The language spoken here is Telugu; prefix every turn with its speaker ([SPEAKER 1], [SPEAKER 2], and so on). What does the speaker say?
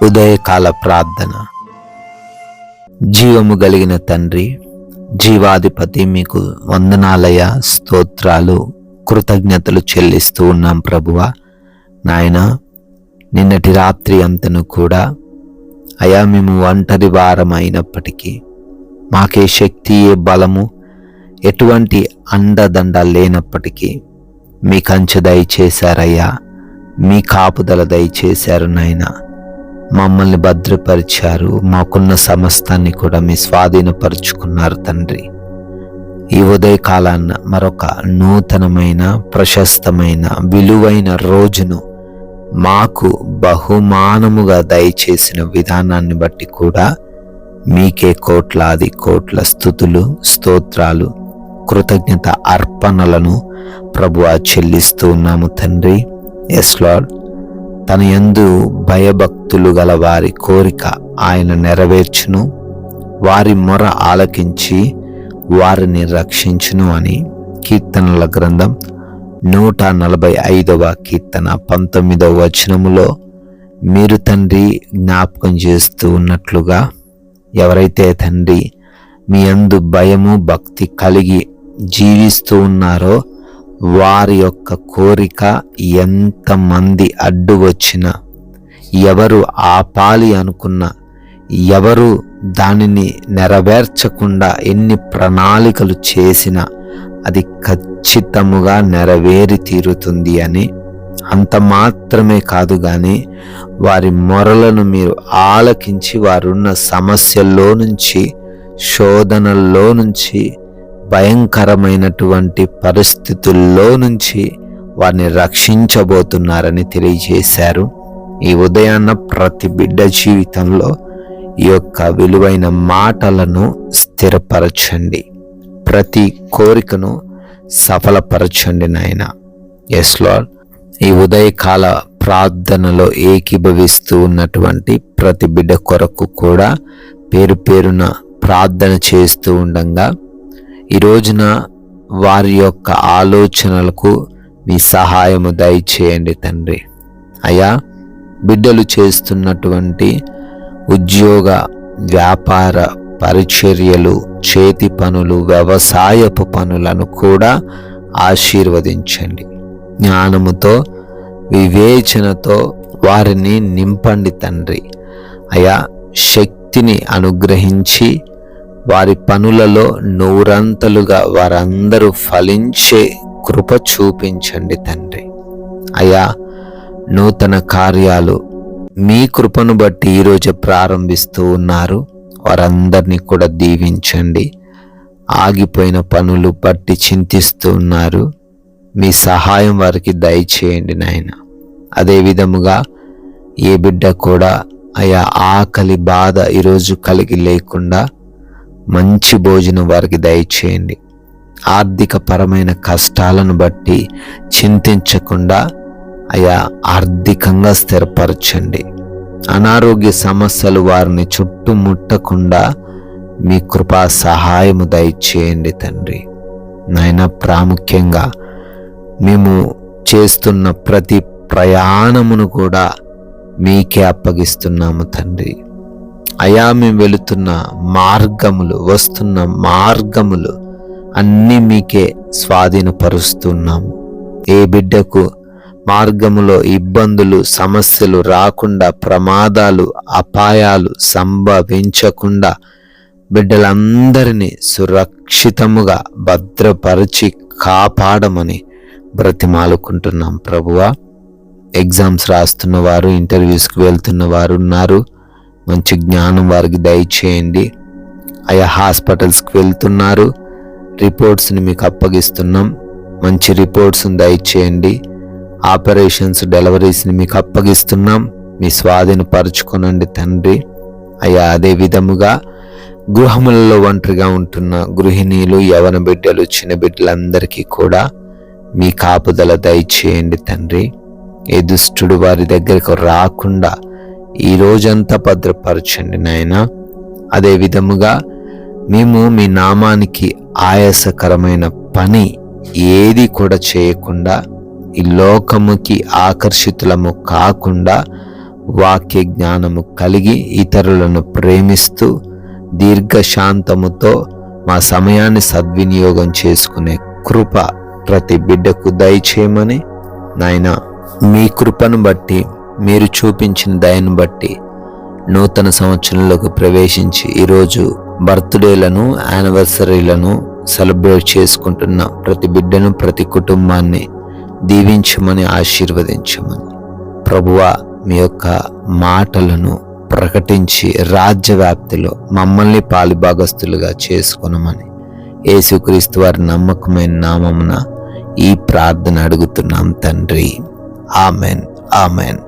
[SPEAKER 1] ఉదయకాల ప్రార్థన. జీవము కలిగిన తండ్రి, జీవాధిపతి, మీకు వందనాలయ, స్తోత్రాలు, కృతజ్ఞతలు చెల్లిస్తూ ఉన్నాం ప్రభువా. నాయన, నిన్నటి రాత్రి అంతను కూడా అయా మేము ఒంటరి వారం అయినప్పటికీ మాకే శక్తి, ఏ బలము, ఎటువంటి అండదండ లేనప్పటికీ మీ కంచె దయచేశారయ్యా, మీ కాపుదల దయచేశారు నాయన. మమ్మల్ని భద్రపరిచారు, మాకున్న సమస్తాన్ని కూడా మీ స్వాధీనపరుచుకున్నారు తండ్రి. ఈ ఉదయకాలాన్న మరొక నూతనమైన, ప్రశస్తమైన, విలువైన రోజును మాకు బహుమానముగా దయచేసిన విధానాన్ని బట్టి కూడా మీకే కోట్లాది కోట్ల స్తుతులు, స్తోత్రాలు, కృతజ్ఞత అర్పణలను ప్రభువా చెల్లిస్తూ ఉన్నాము తండ్రి. ఎస్ లార్డ్, తన యందు భయభక్తులు గల వారి కోరిక ఆయన నెరవేర్చును, వారి మొర ఆలకించి వారిని రక్షించును అని కీర్తనల గ్రంథం 145వ కీర్తన 19వ వచనములో మీరు తండ్రి జ్ఞాపకం చేస్తూ ఉన్నట్లుగా, ఎవరైతే తండ్రి మీ యందు భయము, భక్తి కలిగి జీవిస్తూ ఉన్నారో వారి యొక్క కోరిక ఎంతమంది అడ్డు వచ్చినా, ఎవరు ఆపాలి అనుకున్నా, ఎవరు దానిని నెరవేర్చకుండా ఎన్ని ప్రణాళికలు చేసినా అది ఖచ్చితముగా నెరవేరి తీరుతుంది అని, అంత మాత్రమే కాదు కానీ వారి మొరలను మీరు ఆలకించి వారున్న సమస్యల్లో నుంచి, శోధనల్లో నుంచి, భయంకరమైనటువంటి పరిస్థితుల్లో నుంచి వారిని రక్షించబోతున్నారని తెలియజేశారు. ఈ ఉదయాన్న ప్రతి బిడ్డ జీవితంలో ఈ యొక్క విలువైన మాటలను స్థిరపరచండి, ప్రతి కోరికను సఫలపరచండి నాయన. ఎస్ లార్డ్, ఈ ఉదయకాల ప్రార్థనలో ఏకీభవిస్తూ ఉన్నటువంటి ప్రతి బిడ్డ కొరకు కూడా పేరు పేరున ప్రార్థన చేస్తూ ఉండగా, ఈ రోజున వారి యొక్క ఆలోచనలకు మీ సహాయము దయచేయండి తండ్రి. అయా, బిడ్డలు చేస్తున్నటువంటి ఉద్యోగ, వ్యాపార, పరిచర్యలు, చేతి పనులు, వ్యవసాయపు పనులను కూడా ఆశీర్వదించండి. జ్ఞానముతో, వివేచనతో వారిని నింపండి తండ్రి. అయా, శక్తిని అనుగ్రహించి వారి పనులలో నూరంతలుగా వారందరూ ఫలించే కృప చూపించండి తండ్రి. అయా, నూతన కార్యాలు మీ కృపను బట్టి ఈరోజు ప్రారంభిస్తూ ఉన్నారు, వారందరినీ కూడా దీవించండి. ఆగిపోయిన పనులు బట్టి చింతిస్తూ ఉన్నారు, మీ సహాయం వారికి దయచేయండి నాయన. అదే విధముగా ఏ బిడ్డ కూడా అయా ఆకలి, బాధ ఈరోజు కలిగి లేకుండా మంచి భోజనం వారికి దయచేయండి. ఆర్థిక పరమైన కష్టాలను బట్టి చింతించకుండా అయా ఆర్థికంగా స్థిరపరచండి. అనారోగ్య సమస్యలు వారిని చుట్టుముట్టకుండా మీ కృపా సహాయము దయచేయండి తండ్రి. నాయన, ప్రాముఖ్యంగా మేము చేస్తున్న ప్రతి ప్రయాణమును కూడా మీకే అప్పగిస్తున్నాము తండ్రి. అయా, మేము వెళుతున్న మార్గములు, వస్తున్న మార్గములు అన్నీ మీకే స్వాధీనపరుస్తున్నాము. ఏ బిడ్డకు మార్గములో ఇబ్బందులు, సమస్యలు రాకుండా, ప్రమాదాలు, అపాయాలు సంభవించకుండా బిడ్డలందరినీ సురక్షితముగా భద్రపరిచి కాపాడమని బ్రతిమాలుకుంటున్నాం ప్రభువా. ఎగ్జామ్స్ రాస్తున్న వారు, ఇంటర్వ్యూస్కి వెళ్తున్న వారు ఉన్నారు, మంచి జ్ఞానం వారికి దయచేయండి. అయా, హాస్పిటల్స్కి వెళ్తున్నారు, రిపోర్ట్స్ని మీకు అప్పగిస్తున్నాం, మంచి రిపోర్ట్స్ని దయచేయండి. ఆపరేషన్స్, డెలివరీస్ని మీకు అప్పగిస్తున్నాం, మీ స్వాధీనపరచుకోనండి తండ్రి. అయ్యా, అదే విధముగా గృహములలో ఒంటరిగా ఉంటున్న గృహిణీలు, యవన బిడ్డలు, చిన్న బిడ్డలందరికీ కూడా మీ కాపుదల దయచేయండి తండ్రి. ఏ దుష్టుడు వారి దగ్గరకు రాకుండా ఈ రోజంతా భద్రపరచండి నాయన. అదే విధముగా మేము మీ నామానికి ఆయాసకరమైన పని ఏది కూడా చేయకుండా, ఈ లోకముకి ఆకర్షితులము కాకుండా వాక్య జ్ఞానము కలిగి ఇతరులను ప్రేమిస్తూ దీర్ఘశాంతముతో మా సమయాన్ని సద్వినియోగం చేసుకునే కృప ప్రతి బిడ్డకు దయచేయమని నాయనా, మీ కృపను బట్టి, మీరు చూపించిన దయను బట్టి నూతన సంవత్సరంలోకి ప్రవేశించి ఈరోజు బర్త్డేలను, యానివర్సరీలను సెలబ్రేట్ చేసుకుంటున్న ప్రతి బిడ్డను, ప్రతి కుటుంబాన్ని దీవించమని, ఆశీర్వదించమని ప్రభువా, మీ యొక్క మాటలను ప్రకటించి రాజ్యవ్యాప్తిలో మమ్మల్ని పాలిభాగస్తులుగా చేసుకొనమని యేసుక్రీస్తు వారి నమ్మకమైన నామమున ఈ ప్రార్థన అడుగుతున్నాం తండ్రి. Amen, amen.